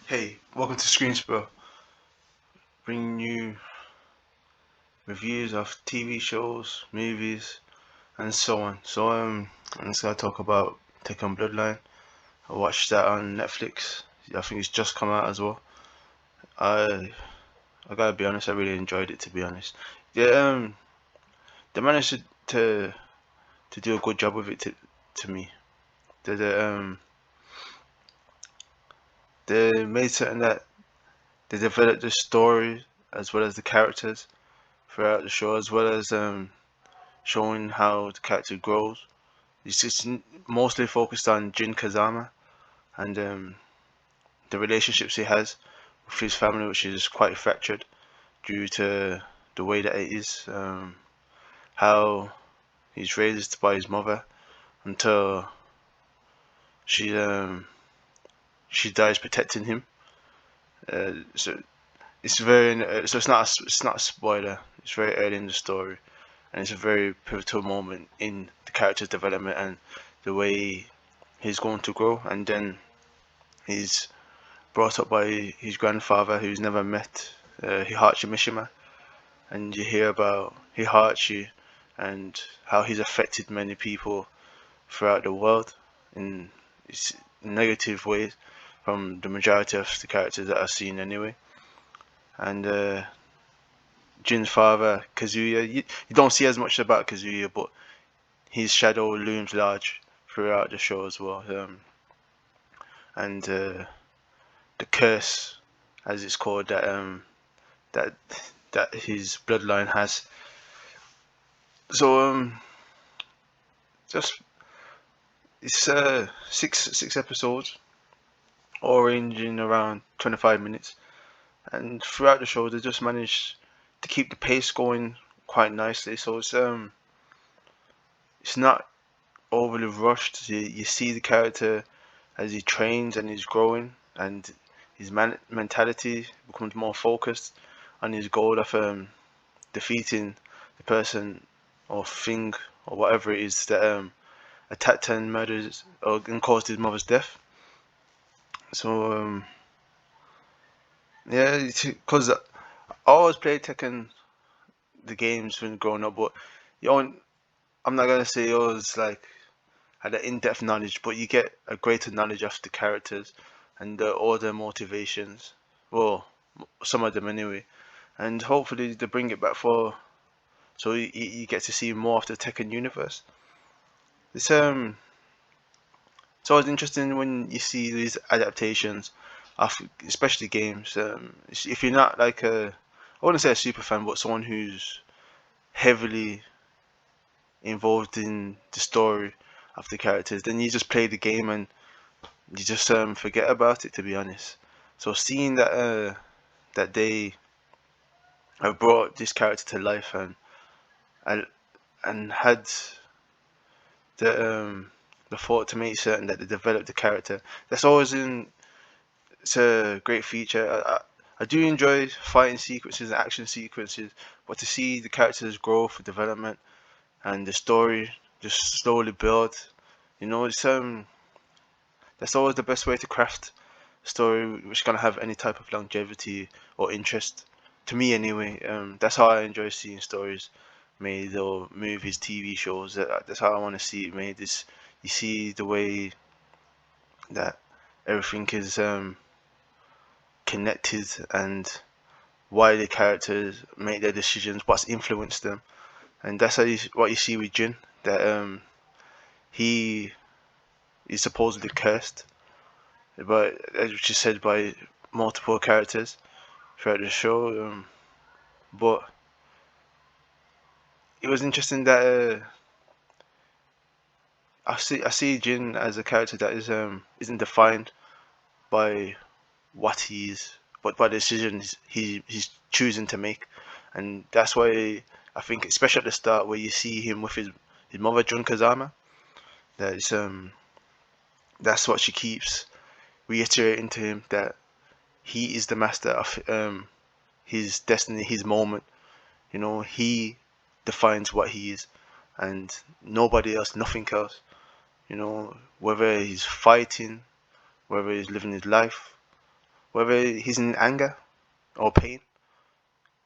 Hey, welcome to Screen Spur, bringing you reviews of TV shows, movies, and so on. I'm just gonna talk about Tekken Bloodline. I watched that on Netflix. I think it's just come out as well. I I gotta be honest, I really enjoyed it. To be honest, yeah, they managed to do a good job with it to me. They they made certain that they developed the story as well as the characters throughout the show, as well as showing how the character grows. It's just mostly focused on Jin Kazama and the relationships he has with his family, which is quite fractured due to the way that it is. How he's raised by his mother until she she dies protecting him. So it's very so it's not a spoiler. It's very early in the story, and it's a very pivotal moment in the character's development and the way he's going to grow. And then he's brought up by his grandfather, who's never met Hihachi Mishima, and you hear about Hihachi and how he's affected many people throughout the world in negative ways from the majority of the characters that I've seen anyway. And Jin's father, Kazuya, you don't see as much about Kazuya, but his shadow looms large throughout the show as well. And the curse, as it's called, that that his bloodline has. So just it's six episodes, all ranging around 25 minutes, and throughout the show they just managed to keep the pace going quite nicely. So it's not overly rushed. You see the character as he trains and he's growing, and his mentality becomes more focused on his goal of defeating the person or thing or whatever it is that attacked and murdered and caused his mother's death. So yeah, because I always played Tekken the games when growing up, but you don't, I'm not gonna say it was like had an in-depth knowledge, but you get a greater knowledge of the characters and all their motivations. Well, some of them anyway, and hopefully they bring it back for so you get to see more of the Tekken universe. It's it's always interesting when you see these adaptations of especially games. If you're not like I wouldn't say a super fan, but someone who's heavily involved in the story of the characters, then you just play the game and you just forget about it. To be honest, so seeing that that they have brought this character to life and and had the thought to make certain that they develop the character, that's always in it's a great feature. I do enjoy fighting sequences and action sequences, but to see the characters' growth, development, and the story just slowly build, it's that's always the best way to craft a story which gonna have any type of longevity or interest. To me, anyway, that's how I enjoy seeing stories made or movies, TV shows. That's how I want to see it made. Is you see the way that everything is connected and why the characters make their decisions, what's influenced them, and that's what you see with Jin. That he is supposedly cursed, but as which is said by multiple characters throughout the show. But it was interesting that I see Jin as a character that isn't defined by what he is, but by the decisions he's choosing to make, and that's why I think, especially at the start, where you see him with his mother Jun Kazama, that is that's what she keeps reiterating to him, that he is the master of his destiny, his moment. He defines what he is, and nobody else, nothing else. Whether he's fighting, whether he's living his life, whether he's in anger or pain,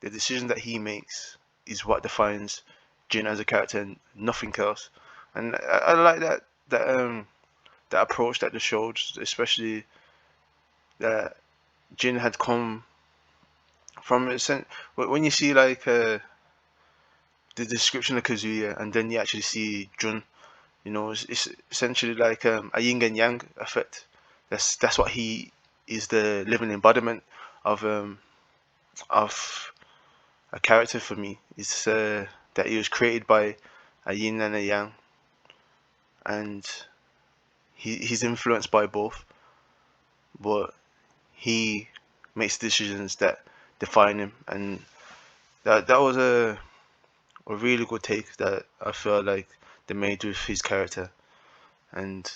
the decision that he makes is what defines Jin as a character and nothing else. And I like that approach that they showed, especially that Jin had come from a when you see like the description of Kazuya and then you actually see Jun, it's essentially like a yin and yang effect. That's what he is, the living embodiment of of a character for me. It's that he was created by a yin and a yang, and he's influenced by both, but he makes decisions that define him, and that was a really good take that I feel like they made with his character, and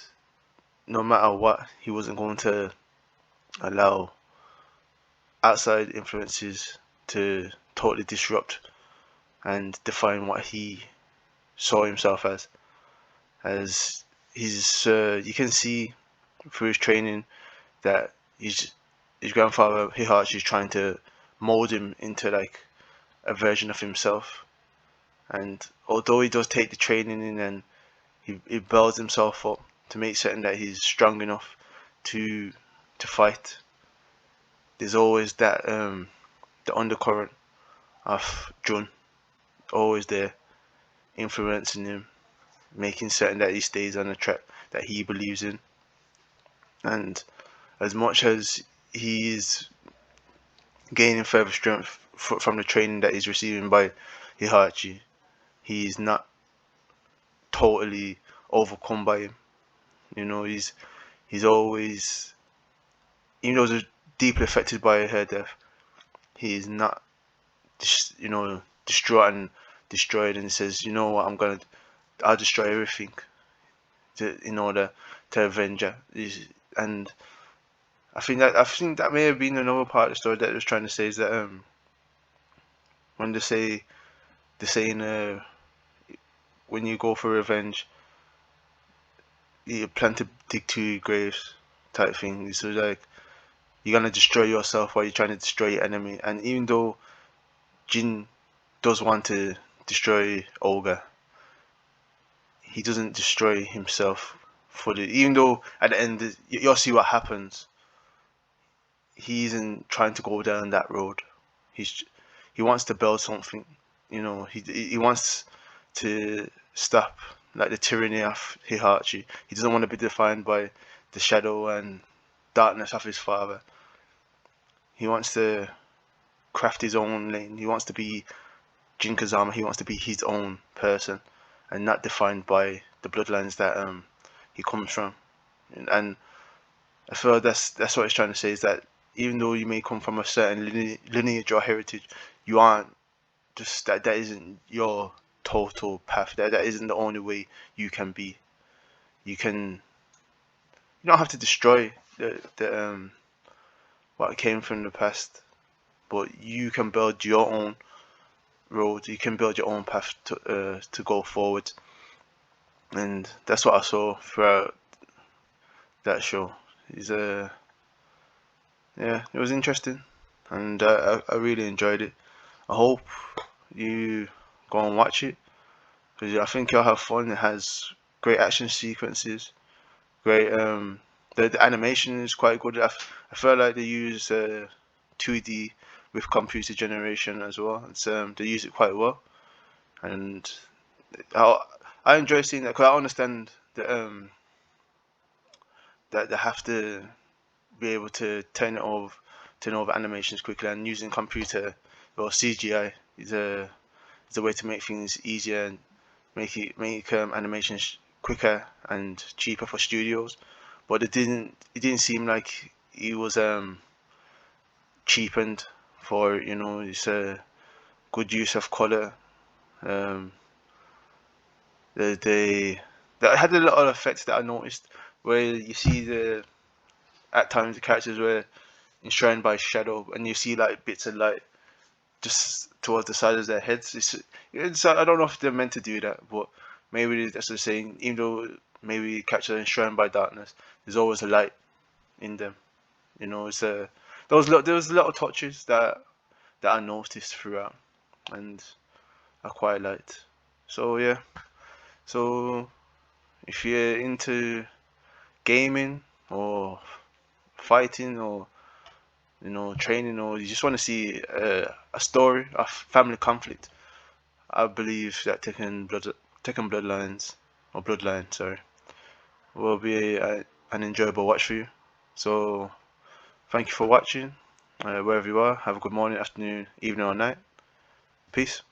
no matter what, he wasn't going to allow outside influences to totally disrupt and define what he saw himself as he's you can see through his training that his grandfather Hihachi is trying to mold him into like a version of himself. And although he does take the training in and he builds himself up to make certain that he's strong enough to fight, there's always that the undercurrent of Jun always there, influencing him, making certain that he stays on the track that he believes in. And as much as he's gaining further strength from the training that he's receiving by Hihachi, he's not totally overcome by him. He's always, even though he's deeply affected by her death, he is not, distraught and destroyed, and he says, you know what, I'll destroy everything in order to avenge her. And I think that may have been another part of the story that it was trying to say, is that when they're saying when you go for revenge, you plan to dig 2 graves type thing. So like you're gonna destroy yourself while you're trying to destroy your enemy. And even though Jin does want to destroy Olga, he doesn't destroy himself fully. Even though at the end you'll see what happens. He isn't trying to go down that road. He wants to build something. He wants to stop like the tyranny of Hihachi. He doesn't want to be defined by the shadow and darkness of his father. He wants to craft his own lane. He wants to be Jin Kazama. He wants to be his own person and not defined by the bloodlines that he comes from. And I feel that's what he's trying to say, is that even though you may come from a certain lineage or heritage, you aren't just that isn't your total path. That isn't the only way you can be. You don't have to destroy the what came from the past, but you can build your own road. You can build your own path to go forward, and that's what I saw throughout that show. Yeah, it was interesting, and I really enjoyed it. I hope you go and watch it, because I think you'll have fun. It has great action sequences, great the animation is quite good. I feel like they use 2D with computer generation as well. They use it quite well, and I, I enjoy seeing that, because I understand that they have to be able to turn over animations quickly, and using computer or CGI is a way to make things easier and make animations quicker and cheaper for studios. But it didn't seem like it was cheapened for it's a good use of color. Um, they that had a lot of effects that I noticed, where you see at times the characters were enshrined by shadow, and you see like bits of light just towards the side of their heads. I don't know if they're meant to do that, but maybe that's the saying. Even though maybe characters are enshrined by darkness, there's always a light in them. It's there was little touches that I noticed throughout, and I quite liked. So yeah, so if you're into gaming or fighting or training, or you just want to see a story of family conflict, I believe that Tekken Bloodlines or Bloodline, sorry, will be an enjoyable watch for you. So thank you for watching. Wherever you are, have a good morning, afternoon, evening, or night. Peace.